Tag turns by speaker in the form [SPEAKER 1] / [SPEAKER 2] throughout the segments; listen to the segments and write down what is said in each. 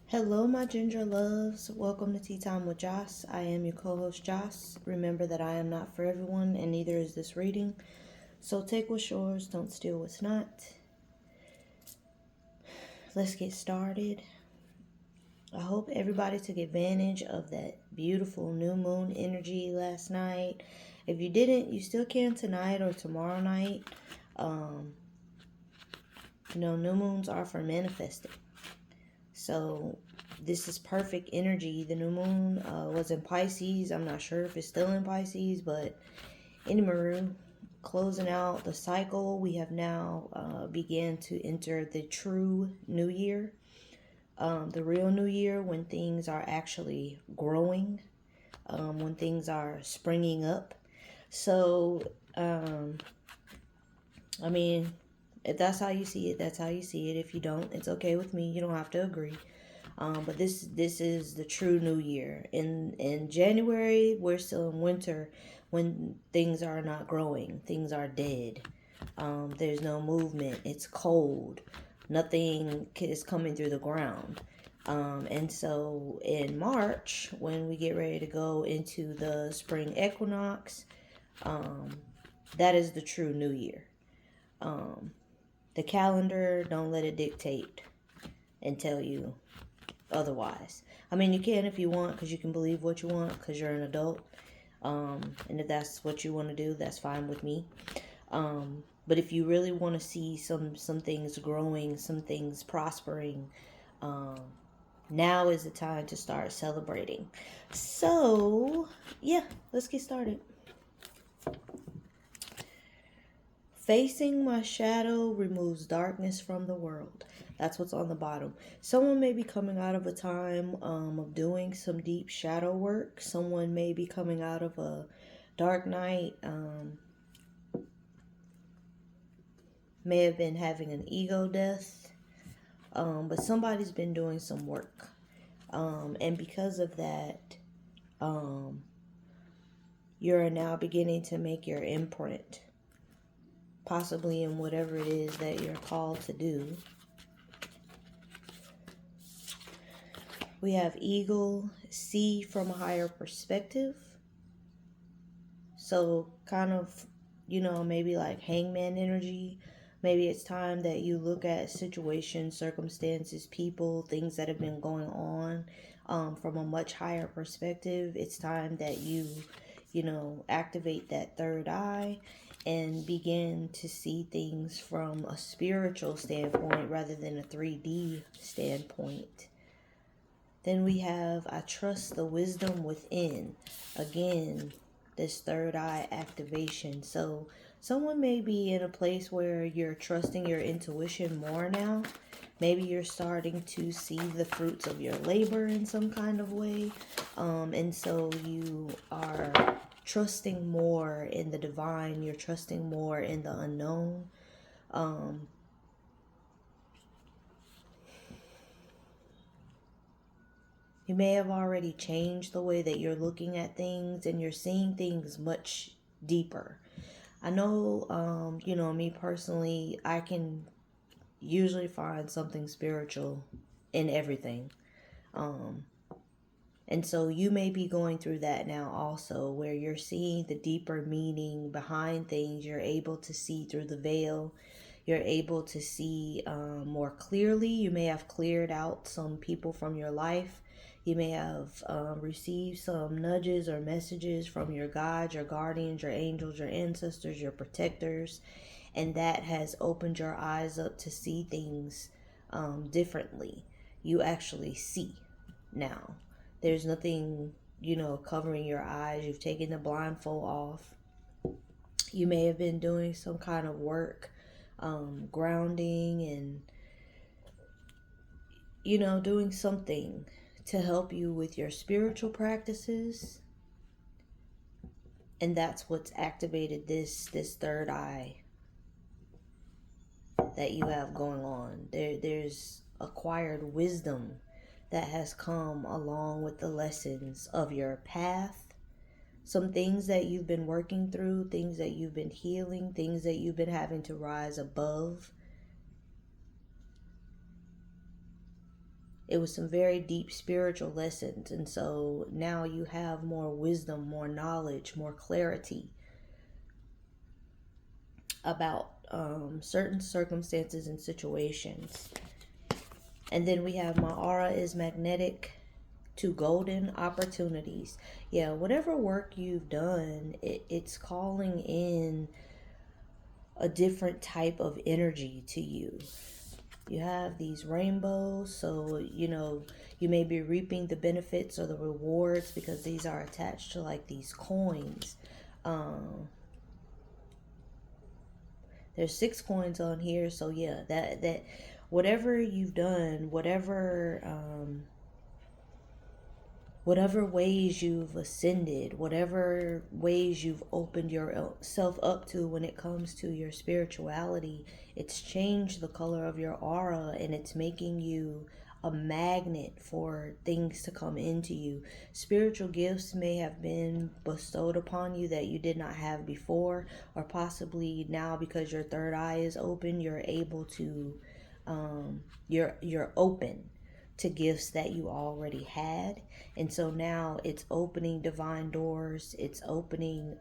[SPEAKER 1] Hello, my ginger loves. Welcome to Tea Time with Joss. I am your co-host, Joss. Remember that I am not for everyone, and neither is this reading. So take what's yours, don't steal what's not. Let's get started. I hope everybody took advantage of that beautiful new moon energy last night. If you didn't, you still can tonight or tomorrow night. New moons are for manifesting. So this is perfect energy. The new moon was in Pisces. I'm not sure if it's still in Pisces, but anyway, closing out the cycle, we have now began to enter the true new year, the real new year, when things are actually growing, when things are springing up. So, if that's how you see it, that's how you see it. If you don't, it's okay with me. You don't have to agree. But this is the true new year. In January, we're still in winter when things are not growing. Things are dead. There's no movement. It's cold. Nothing is coming through the ground. And so in March, when we get ready to go into the spring equinox, that is the true new year. The calendar, don't let it dictate and tell you otherwise. I mean, you can if you want, because you can believe what you want, because you're an adult. And if that's what you want to do, that's fine with me. But if you really want to see some things growing, some things prospering, now is the time to start celebrating. So, yeah, let's get started. Facing my shadow removes darkness from the world. That's what's on the bottom. Someone may be coming out of a time of doing some deep shadow work. Someone may be coming out of a dark night. May have been having an ego death. But somebody's been doing some work. And because of that, you're now beginning to make your imprint. Possibly in whatever it is that you're called to do. We have eagle, see from a higher perspective. So kind of, maybe like hangman energy. Maybe it's time that you look at situations, circumstances, people, things that have been going on from a much higher perspective. It's time that you activate that third eye and begin to see things from a spiritual standpoint rather than a 3D standpoint. Then we have, I trust the wisdom within. Again, this third eye activation. So someone may be in a place where you're trusting your intuition more now. Maybe you're starting to see the fruits of your labor in some kind of way. And so you are trusting more in the divine. You're trusting more in the unknown. You may have already changed the way that you're looking at things, and you're seeing things much deeper. I know, me personally, I can usually find something spiritual in everything. And so you may be going through that now also, where you're seeing the deeper meaning behind things. You're able to see through the veil. You're able to see more clearly. You may have cleared out some people from your life. You may have received some nudges or messages from your guides, your guardians, your angels, your ancestors, your protectors. And that has opened your eyes up to see things differently. You actually see now. There's nothing, covering your eyes. You've taken the blindfold off. You may have been doing some kind of work, grounding and, doing something to help you with your spiritual practices. And that's what's activated this third eye that you have going on. There's acquired wisdom that has come along with the lessons of your path. Some things that you've been working through, things that you've been healing, things that you've been having to rise above. It was some very deep spiritual lessons. And so now you have more wisdom, more knowledge, more clarity about certain circumstances and situations. And then we have my aura is magnetic to golden opportunities. Yeah, whatever work you've done, it's calling in a different type of energy to you. You have these rainbows, so you may be reaping the benefits or the rewards because these are attached to like these coins. There's 6 coins on here, so yeah, that whatever you've done, whatever ways you've ascended, whatever ways you've opened yourself up to when it comes to your spirituality, it's changed the color of your aura, and it's making you a magnet for things to come into you. Spiritual gifts may have been bestowed upon you that you did not have before, or possibly now because your third eye is open, you're able to you're open to gifts that you already had. And so now it's opening divine doors. It's opening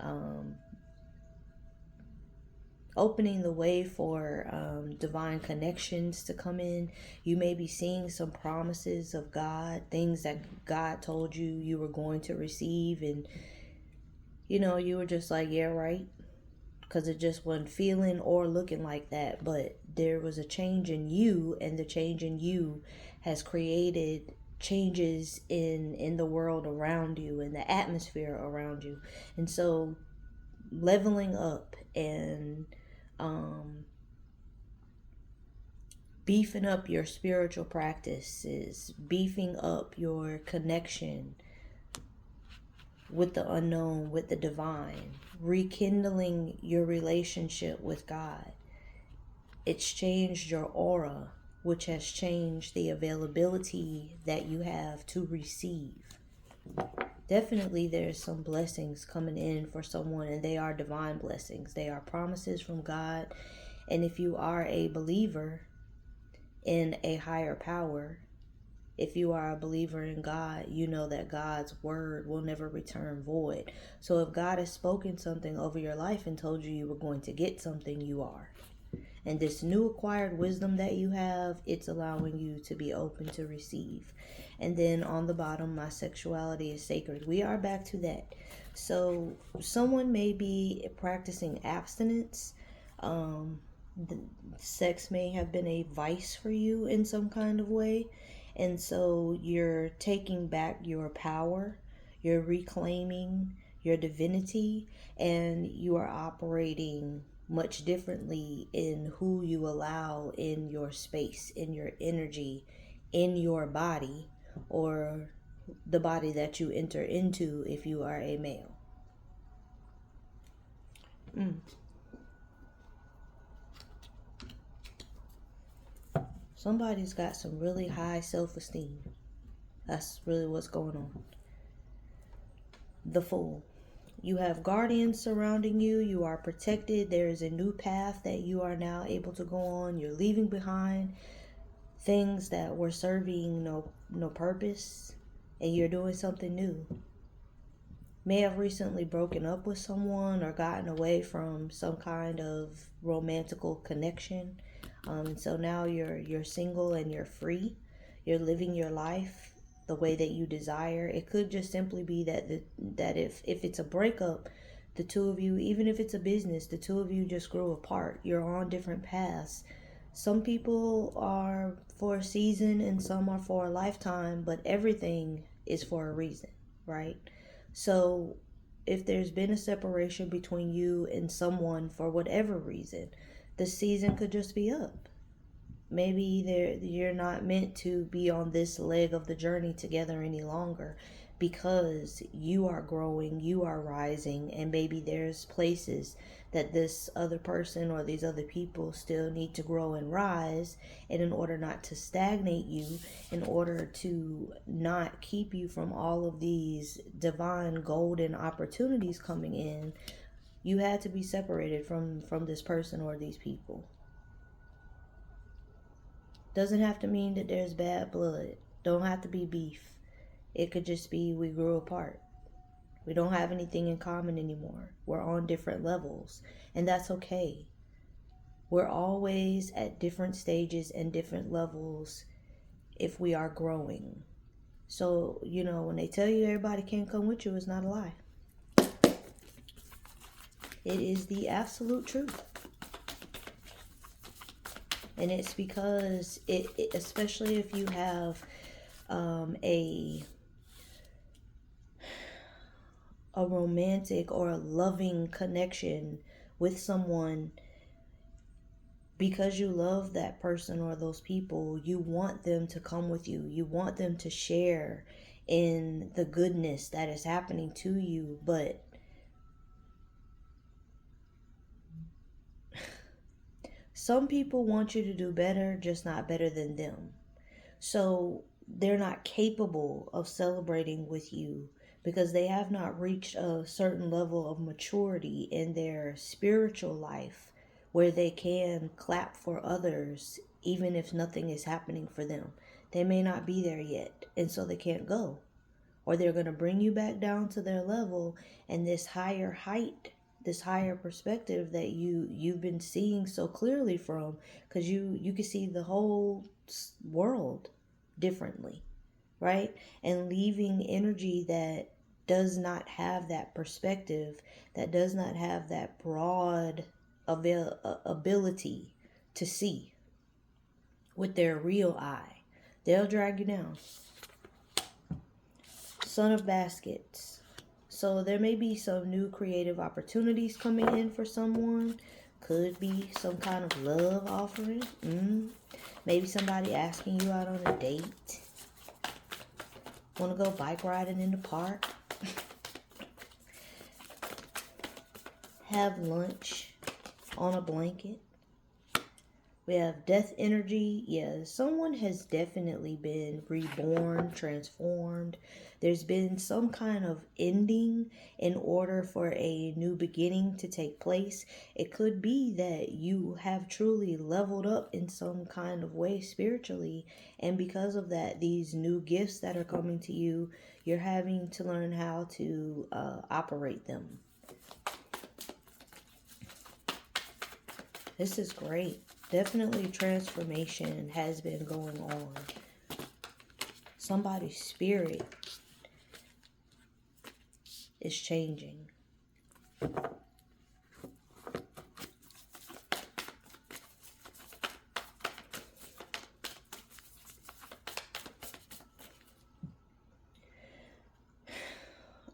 [SPEAKER 1] the way for divine connections to come in. You may be seeing some promises of God, things that God told you you were going to receive, and you were just like, yeah, right, because it just wasn't feeling or looking like that. But there was a change in you, and the change in you has created changes in the world around you, in the atmosphere around you. And so leveling up and beefing up your spiritual practices, beefing up your connection with the unknown, with the divine, rekindling your relationship with God. It's changed your aura, which has changed the availability that you have to receive. Definitely there's some blessings coming in for someone, and they are divine blessings. They are promises from God. And if you are a believer in a higher power, if you are a believer in God, you know that God's word will never return void. So if God has spoken something over your life and told you you were going to get something, you are. And this new acquired wisdom that you have, it's allowing you to be open to receive. And then on the bottom, my sexuality is sacred. We are back to that. So someone may be practicing abstinence. Sex may have been a vice for you in some kind of way. And so you're taking back your power. You're reclaiming your divinity, and you are operating much differently in who you allow in your space, in your energy, in your body, or the body that you enter into if you are a male. Somebody's got some really high self-esteem. That's really what's going on. The Fool. You have guardians surrounding you. You are protected. There is a new path that you are now able to go on. You're leaving behind things that were serving no purpose, and you're doing something new. May have recently broken up with someone or gotten away from some kind of romantical connection. So now you're single and you're free. You're living your life the way that you desire. It could just simply be that if it's a breakup, the two of you, even if it's a business, the two of you just grew apart. You're on different paths. Some people are for a season and some are for a lifetime, but everything is for a reason, right? So if there's been a separation between you and someone for whatever reason, the season could just be up. Maybe you're not meant to be on this leg of the journey together any longer, because you are growing, you are rising, and maybe there's places that this other person or these other people still need to grow and rise. And in order not to stagnate you, in order to not keep you from all of these divine golden opportunities coming in, you had to be separated from this person or these people. Doesn't have to mean that there's bad blood. Don't have to be beef. It could just be we grew apart. We don't have anything in common anymore. We're on different levels, and that's okay. We're always at different stages and different levels if we are growing. So, when they tell you everybody can't come with you, it's not a lie. It is the absolute truth. And it's because, especially if you have a romantic or a loving connection with someone, because you love that person or those people, you want them to come with you. You want them to share in the goodness that is happening to you. But some people want you to do better, just not better than them. So they're not capable of celebrating with you because they have not reached a certain level of maturity in their spiritual life where they can clap for others even if nothing is happening for them. They may not be there yet, and so they can't go. Or they're going to bring you back down to their level, and this higher height, this higher perspective that you've been seeing so clearly from, because you can see the whole world differently, right? And leaving energy that does not have that perspective, that does not have that broad ability to see with their real eye, they'll drag you down. Son of Baskets. So there may be some new creative opportunities coming in for someone. Could be some kind of love offering. Maybe somebody asking you out on a date. Want to go bike riding in the park? Have lunch on a blanket. We have death energy. Yeah, someone has definitely been reborn, transformed. There's been some kind of ending in order for a new beginning to take place. It could be that you have truly leveled up in some kind of way spiritually. And because of that, these new gifts that are coming to you, you're having to learn how to operate them. This is great. Definitely transformation has been going on. Somebody's spirit is changing.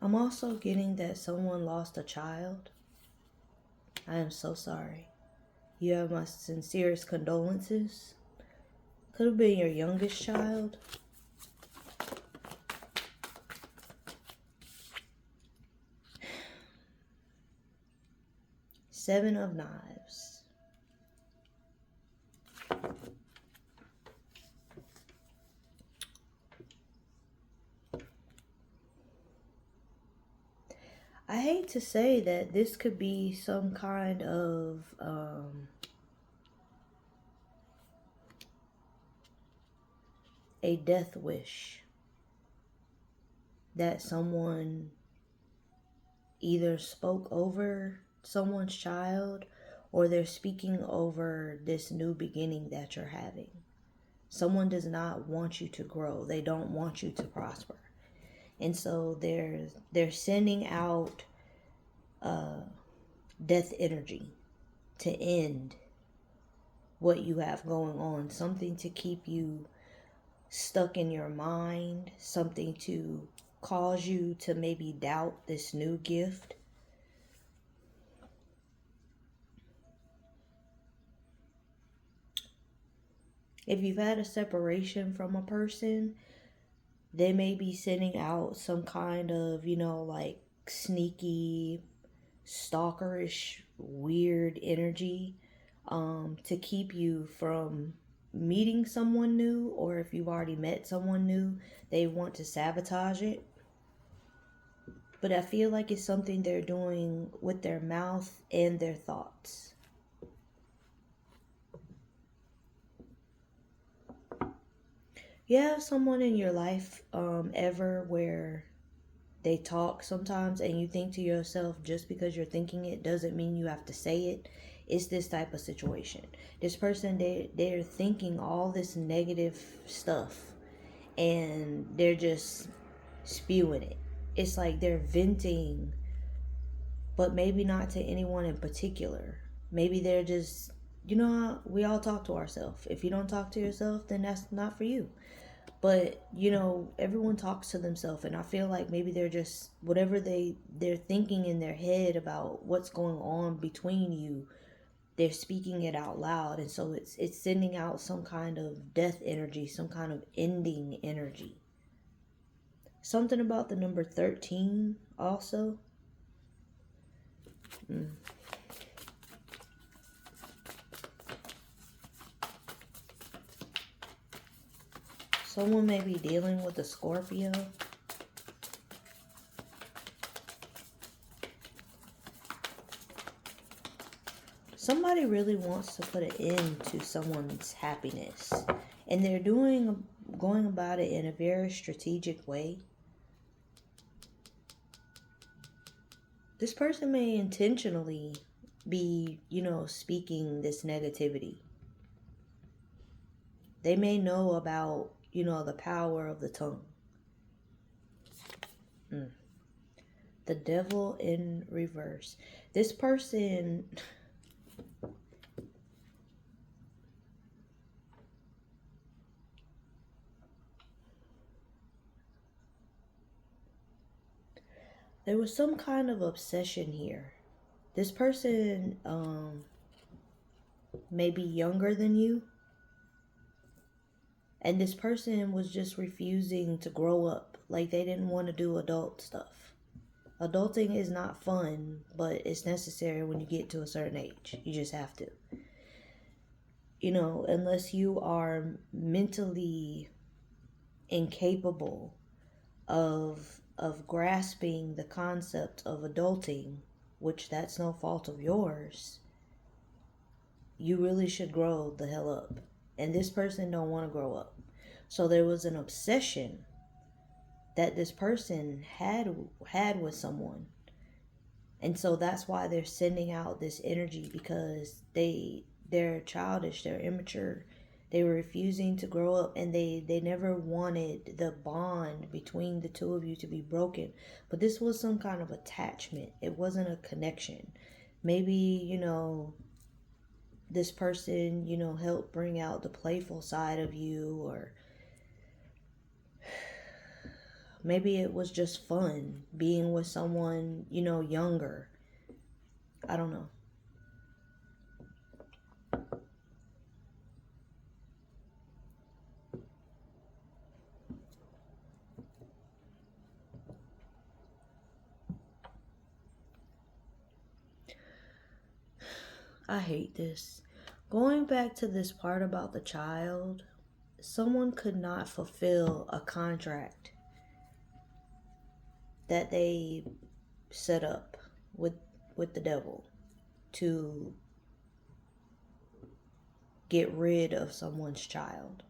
[SPEAKER 1] I'm also getting that someone lost a child. I am so sorry. You have my sincerest condolences. Could have been your youngest child. Seven of Knives. I hate to say that this could be some kind of a death wish that someone either spoke over someone's child or they're speaking over this new beginning that you're having. Someone does not want you to grow. They don't want you to prosper. And so they're sending out death energy to end what you have going on. Something to keep you stuck in your mind. Something to cause you to maybe doubt this new gift. If you've had a separation from a person, they may be sending out some kind of, like sneaky, stalkerish, weird energy to keep you from meeting someone new, or if you've already met someone new, they want to sabotage it. But I feel like it's something they're doing with their mouth and their thoughts. You have someone in your life ever where they talk sometimes and you think to yourself, just because you're thinking it doesn't mean you have to say it. It's this type of situation. This person, they're thinking all this negative stuff and they're just spewing it. It's like they're venting, but maybe not to anyone in particular. Maybe they're just, we all talk to ourselves. If you don't talk to yourself, then that's not for you. But everyone talks to themselves, and I feel like maybe they're just whatever they're thinking in their head about what's going on between you, they're speaking it out loud, and so it's sending out some kind of death energy, some kind of ending energy. Something about the number 13 also. Someone may be dealing with a Scorpio. Somebody really wants to put an end to someone's happiness. And they're going about it in a very strategic way. This person may intentionally be, speaking this negativity. They may know about, the power of the tongue. The Devil in reverse. This person... There was some kind of obsession here. This person may be younger than you. And this person was just refusing to grow up. Like they didn't want to do adult stuff. Adulting is not fun, but it's necessary when you get to a certain age. You just have to. Unless you are mentally incapable of grasping the concept of adulting, which that's no fault of yours, you really should grow the hell up. And this person don't want to grow up. So there was an obsession that this person had with someone. And so that's why they're sending out this energy, because they're childish, they're immature. They were refusing to grow up, and they never wanted the bond between the two of you to be broken. But this was some kind of attachment. It wasn't a connection. Maybe, this person, helped bring out the playful side of you, or maybe it was just fun being with someone, younger. I don't know. I hate this. Going back to this part about the child, someone could not fulfill a contract that they set up with the devil to get rid of someone's child.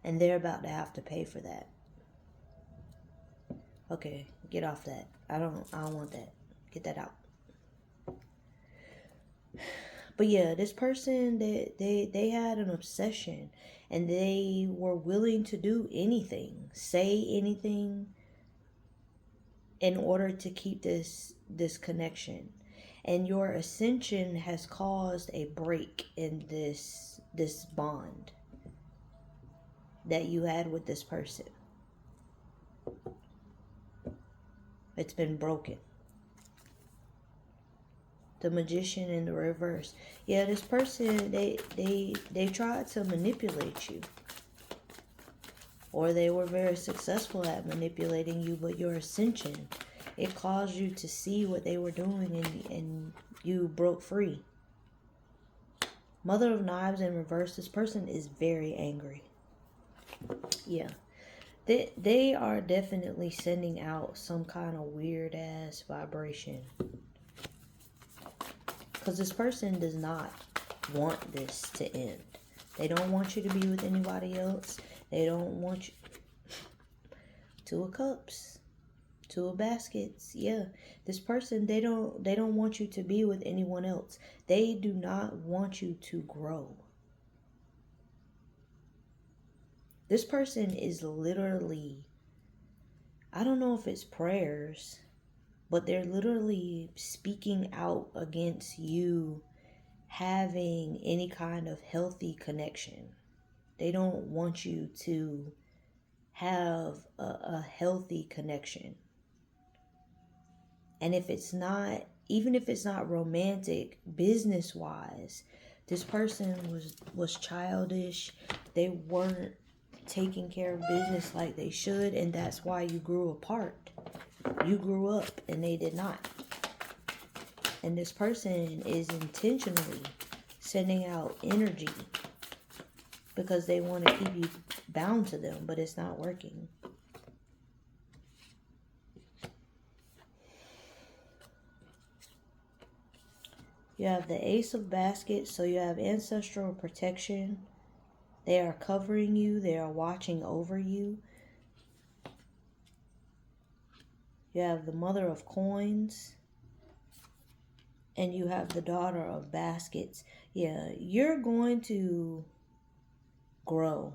[SPEAKER 1] And they're about to have to pay for that. Okay, get off that. I don't want that. Get that out. But yeah, this person, they had an obsession, and they were willing to do anything, say anything, in order to keep this connection. And your ascension has caused a break in this bond that you had with this person. It's been broken. The Magician in the reverse. Yeah, this person, they tried to manipulate you. Or they were very successful at manipulating you, but your ascension, it caused you to see what they were doing, and you broke free. Mother of Knives in reverse. This person is very angry. Yeah. They are definitely sending out some kind of weird ass vibration. Because this person does not want this to end. They don't want you to be with anybody else. They don't want you. Two of Cups. Two of Baskets. Yeah. This person, they don't want you to be with anyone else. They do not want you to grow. This person is literally, I don't know if it's prayers, but they're literally speaking out against you having any kind of healthy connection. They don't want you to have a healthy connection. And if it's not, even if it's not romantic, business wise, this person was childish. They weren't taking care of business like they should, and that's why you grew apart. You grew up and they did not. And this person is intentionally sending out energy because they want to keep you bound to them, but it's not working. You have the Ace of Baskets, so you have ancestral protection. They are covering you. They are watching over you. You have the Mother of Coins. And you have the Daughter of Baskets. Yeah, you're going to grow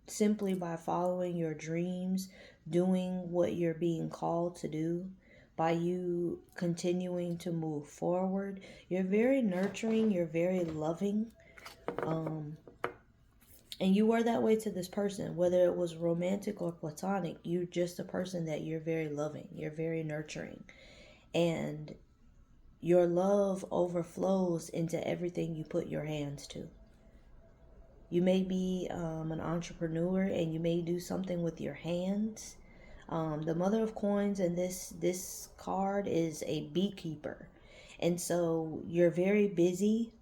[SPEAKER 1] simply by following your dreams, doing what you're being called to do. By you continuing to move forward. You're very nurturing. You're very loving. And you were that way to this person, whether it was romantic or platonic. You're just a person that you're very loving. You're very nurturing. And your love overflows into everything you put your hands to. You may be an entrepreneur and you may do something with your hands. The Mother of Coins and this card is a beekeeper. And so you're very busy,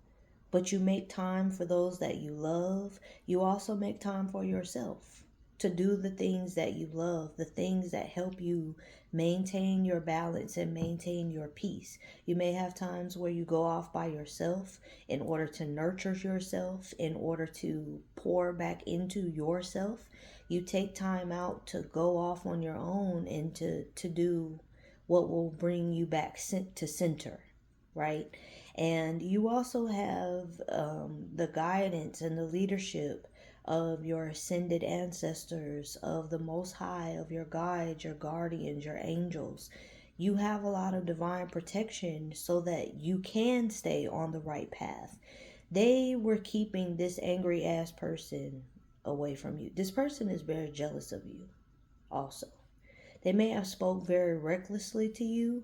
[SPEAKER 1] but you make time for those that you love. You also make time for yourself to do the things that you love, the things that help you maintain your balance and maintain your peace. You may have times where you go off by yourself in order to nurture yourself, in order to pour back into yourself. You take time out to go off on your own and to do what will bring you back to center, right? And you also have the guidance and the leadership of your ascended ancestors, of the Most High, of your guides, your guardians, your angels. You have a lot of divine protection so that you can stay on the right path. They were keeping this angry ass person away from you. This person is very jealous of you also. They may have spoke very recklessly to you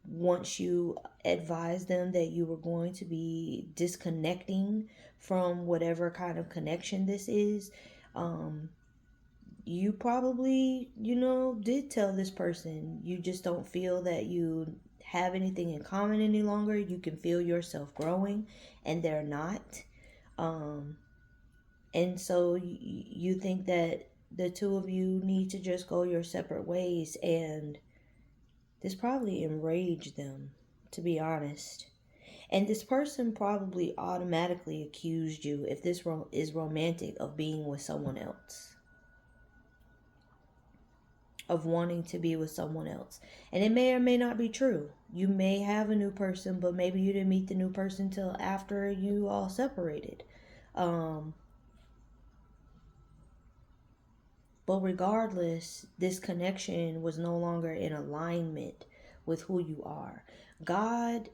[SPEAKER 1] once you advised them that you were going to be disconnecting from whatever kind of connection this is. You probably, did tell this person you just don't feel that you have anything in common any longer. You can feel yourself growing and they're not. And so you think that the two of you need to just go your separate ways, and this probably enraged them, to be honest. And this person probably automatically accused you, if this is romantic, of being with someone else. Of wanting to be with someone else. And it may or may not be true. You may have a new person, but maybe you didn't meet the new person till after you all separated. But regardless, this connection was no longer in alignment with who you are. God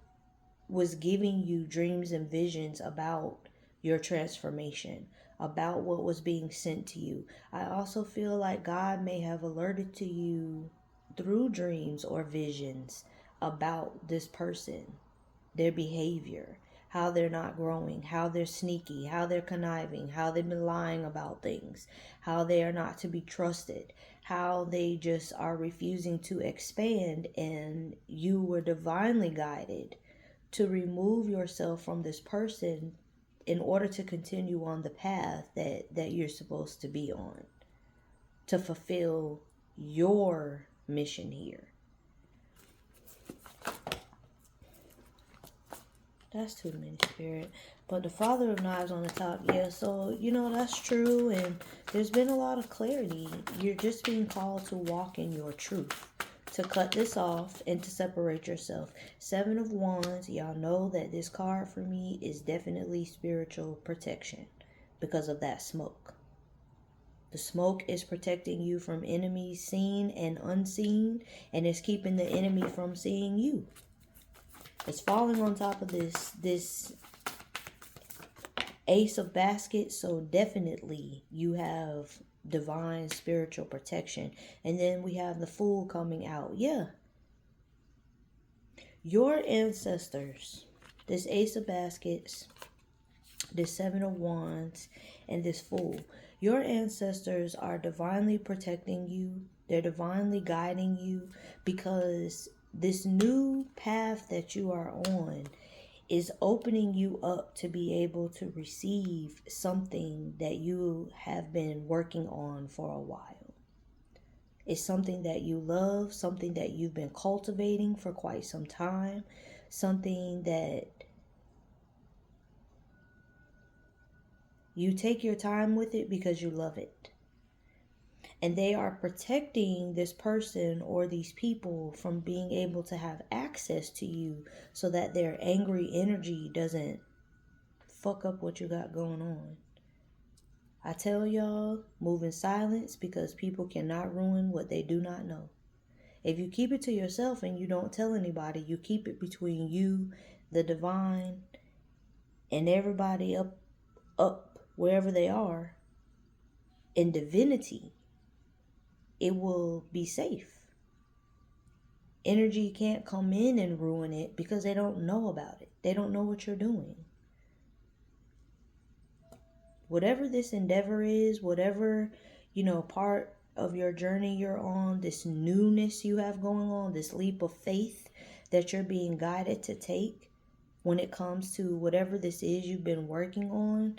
[SPEAKER 1] was giving you dreams and visions about your transformation, about what was being sent to you. I also feel like God may have alerted to you through dreams or visions about this person, their behavior, how they're not growing, how they're sneaky, how they're conniving, how they've been lying about things, how they are not to be trusted, how they just are refusing to expand, and you were divinely guided to remove yourself from this person in order to continue on the path that you're supposed to be on, to fulfill your mission here. That's too many, Spirit. But the Father of Knives on the top, yeah, so, that's true. And there's been a lot of clarity. You're just being called to walk in your truth, to cut this off and to separate yourself. Seven of Wands, y'all know that this card for me is definitely spiritual protection because of that smoke. The smoke is protecting you from enemies seen and unseen, and it's keeping the enemy from seeing you. It's falling on top of this Ace of Baskets, so definitely you have divine spiritual protection. And then we have the Fool coming out. Yeah. Your ancestors, this Ace of Baskets, this Seven of Wands, and this Fool. Your ancestors are divinely protecting you. They're divinely guiding you because this new path that you are on is opening you up to be able to receive something that you have been working on for a while. It's something that you love, something that you've been cultivating for quite some time, something that you take your time with it because you love it. And they are protecting this person or these people from being able to have access to you so that their angry energy doesn't fuck up what you got going on. I tell y'all, move in silence because people cannot ruin what they do not know. If you keep it to yourself and you don't tell anybody, you keep it between you, the divine, and everybody up wherever they are in divinity, it will be safe. Energy can't come in and ruin it because they don't know about it. They don't know what you're doing. Whatever this endeavor is, whatever, part of your journey you're on, this newness you have going on, this leap of faith that you're being guided to take when it comes to whatever this is you've been working on,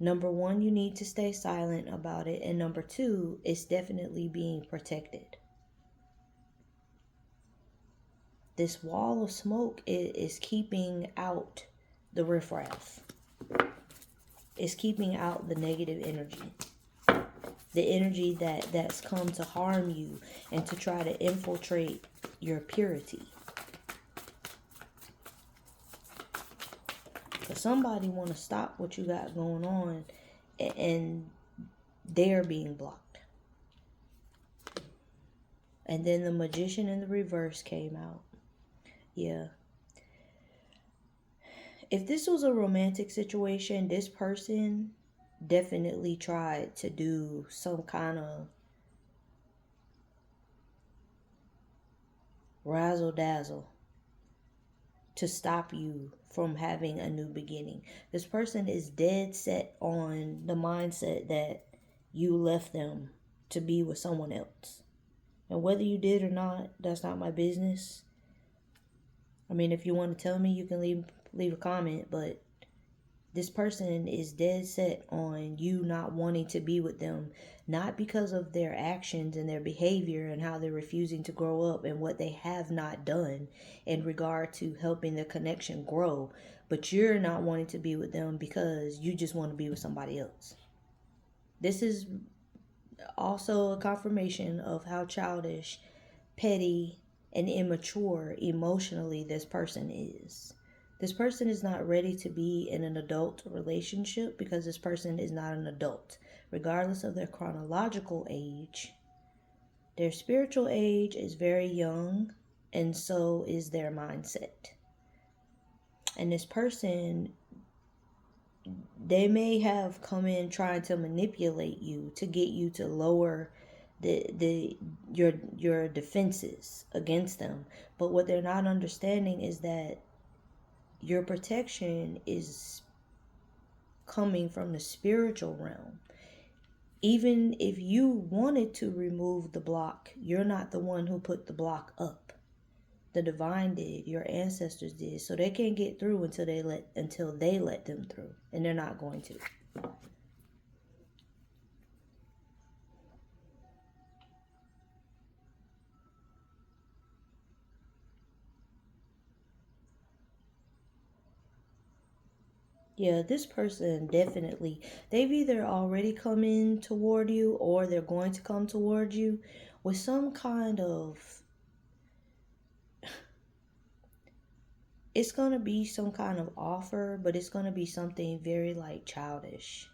[SPEAKER 1] number one, you need to stay silent about it. And number two, it's definitely being protected. This wall of smoke is keeping out the riffraff. It's keeping out the negative energy. The energy that's come to harm you and to try to infiltrate your purity. Because somebody want to stop what you got going on and they're being blocked. And then the Magician in the reverse came out. Yeah. If this was a romantic situation, this person definitely tried to do some kind of razzle dazzle to stop you from having a new beginning. This person is dead set on the mindset that you left them to be with someone else. And whether you did or not, that's not my business. I mean, if you want to tell me, you can leave a comment, but this person is dead set on you not wanting to be with them, not because of their actions and their behavior and how they're refusing to grow up and what they have not done in regard to helping the connection grow, but you're not wanting to be with them because you just want to be with somebody else. This is also a confirmation of how childish, petty, and immature emotionally this person is. This person is not ready to be in an adult relationship because this person is not an adult. Regardless of their chronological age, their spiritual age is very young, and so is their mindset. And this person, they may have come in trying to manipulate you to get you to lower your defenses against them. But what they're not understanding is that your protection is coming from the spiritual realm. Even if you wanted to remove the block, you're not the one who put the block up. The divine did, your ancestors did, so they can't get through until they let them through, and they're not going to. Yeah, this person definitely, they've either already come in toward you or they're going to come toward you with some kind of, it's going to be some kind of offer, but it's going to be something very like childish.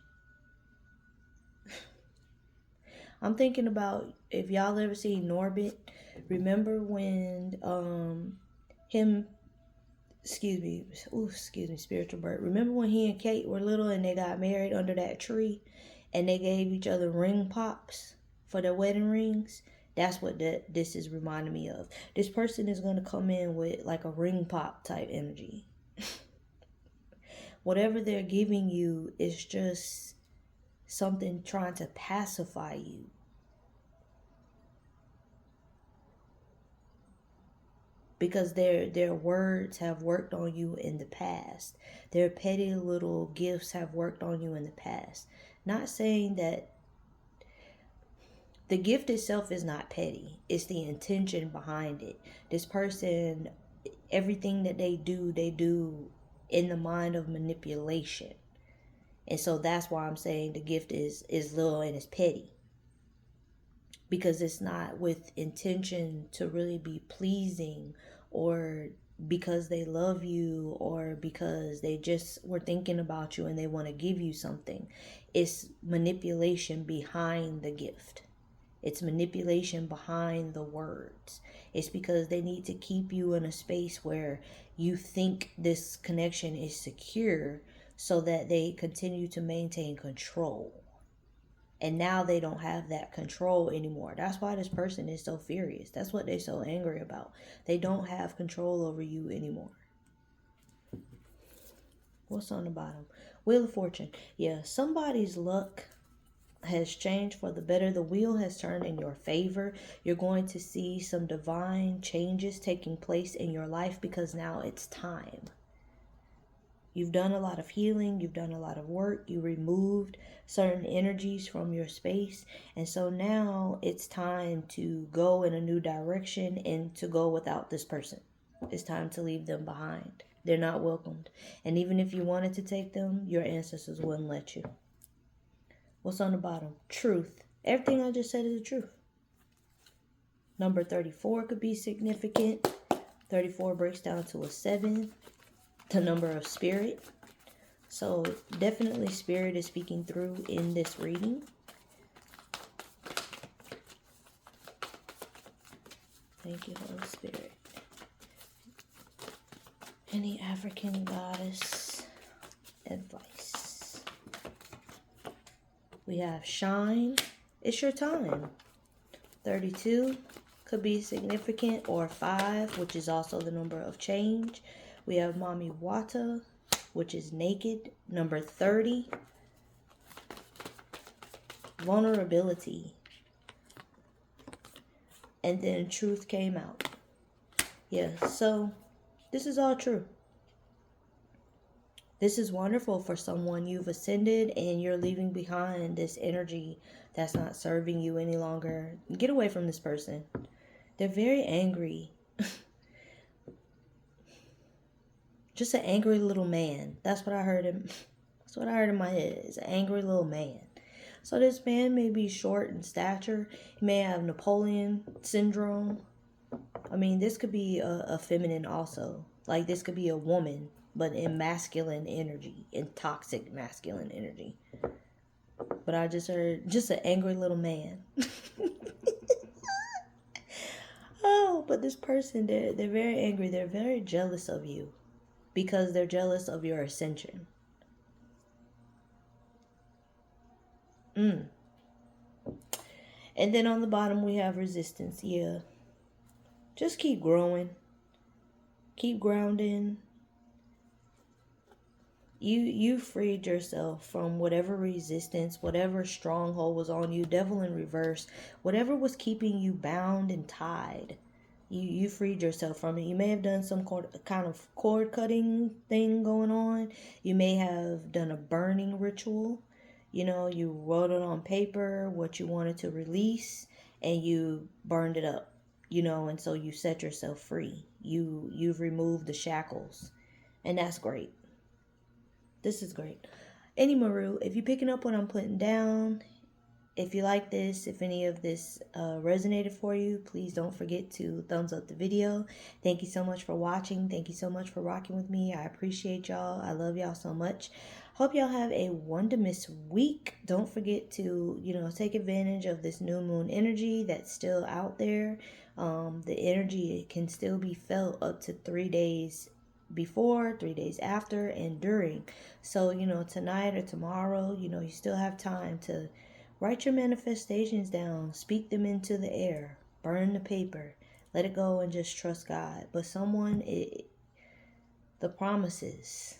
[SPEAKER 1] I'm thinking about, if y'all ever seen Norbit, remember when him, excuse me, spiritual bird. Remember when he and Kate were little and they got married under that tree and they gave each other ring pops for their wedding rings? That's what this is reminding me of. This person is going to come in with like a ring pop type energy. Whatever they're giving you is just something trying to pacify you. Because their words have worked on you in the past. Their petty little gifts have worked on you in the past. Not saying that the gift itself is not petty. It's the intention behind it. This person, everything that they do in the mind of manipulation. And so that's why I'm saying the gift is little and it's petty. Because it's not with intention to really be pleasing, or because they love you, or because they just were thinking about you and they want to give you something. It's manipulation behind the gift. It's manipulation behind the words. It's because they need to keep you in a space where you think this connection is secure so that they continue to maintain control. And now they don't have that control anymore. That's why this person is so furious. That's what they're so angry about. They don't have control over you anymore. What's on the bottom? Wheel of Fortune. Yeah, somebody's luck has changed for the better. The wheel has turned in your favor. You're going to see some divine changes taking place in your life because now it's time. You've done a lot of healing. You've done a lot of work. You removed certain energies from your space. And so now it's time to go in a new direction and to go without this person. It's time to leave them behind. They're not welcomed. And even if you wanted to take them, your ancestors wouldn't let you. What's on the bottom? Truth. Everything I just said is the truth. Number 34 could be significant. 34 breaks down to a 7. The number of spirit. So definitely spirit is speaking through in this reading. Thank you, Holy Spirit. Any African goddess advice? We have shine. It's your time. 32 could be significant, or 5, which is also the number of change. We have Mami Wata, which is naked. Number 30. Vulnerability. And then truth came out. Yeah, so this is all true. This is wonderful for someone. You've ascended and you're leaving behind this energy that's not serving you any longer. Get away from this person. They're very angry. Just an angry little man. That's what I heard him. That's what I heard in my head. It's an angry little man. So this man may be short in stature. He may have Napoleon syndrome. I mean, this could be a feminine also. Like this could be a woman, but in masculine energy, in toxic masculine energy. But I just heard just an angry little man. Oh, but this person, they're very angry. They're very jealous of you. Because they're jealous of your ascension. And then on the bottom we have resistance. Yeah. Just keep growing. Keep grounding. You freed yourself from whatever resistance, whatever stronghold was on you, devil in reverse, whatever was keeping you bound and tied. You freed yourself from it. You may have done some kind of cord cutting thing going on. You may have done a burning ritual. You know, you wrote it on paper what you wanted to release and you burned it up. You know, and so you set yourself free. You've removed the shackles. And that's great. This is great. Any Maru, if you're picking up what I'm putting down, if you like this, if any of this resonated for you, please don't forget to thumbs up the video. Thank you so much for watching. Thank you so much for rocking with me. I appreciate y'all. I love y'all so much. Hope y'all have a wonderful week. Don't forget to, take advantage of this new moon energy that's still out there. The energy can still be felt up to 3 days before, 3 days after, and during. So, tonight or tomorrow, you still have time to write your manifestations down, speak them into the air, burn the paper, let it go and just trust God. But the promises,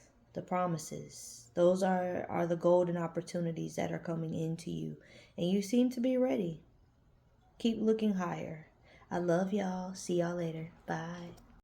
[SPEAKER 1] those are the golden opportunities that are coming into you. And you seem to be ready. Keep looking higher. I love y'all. See y'all later. Bye.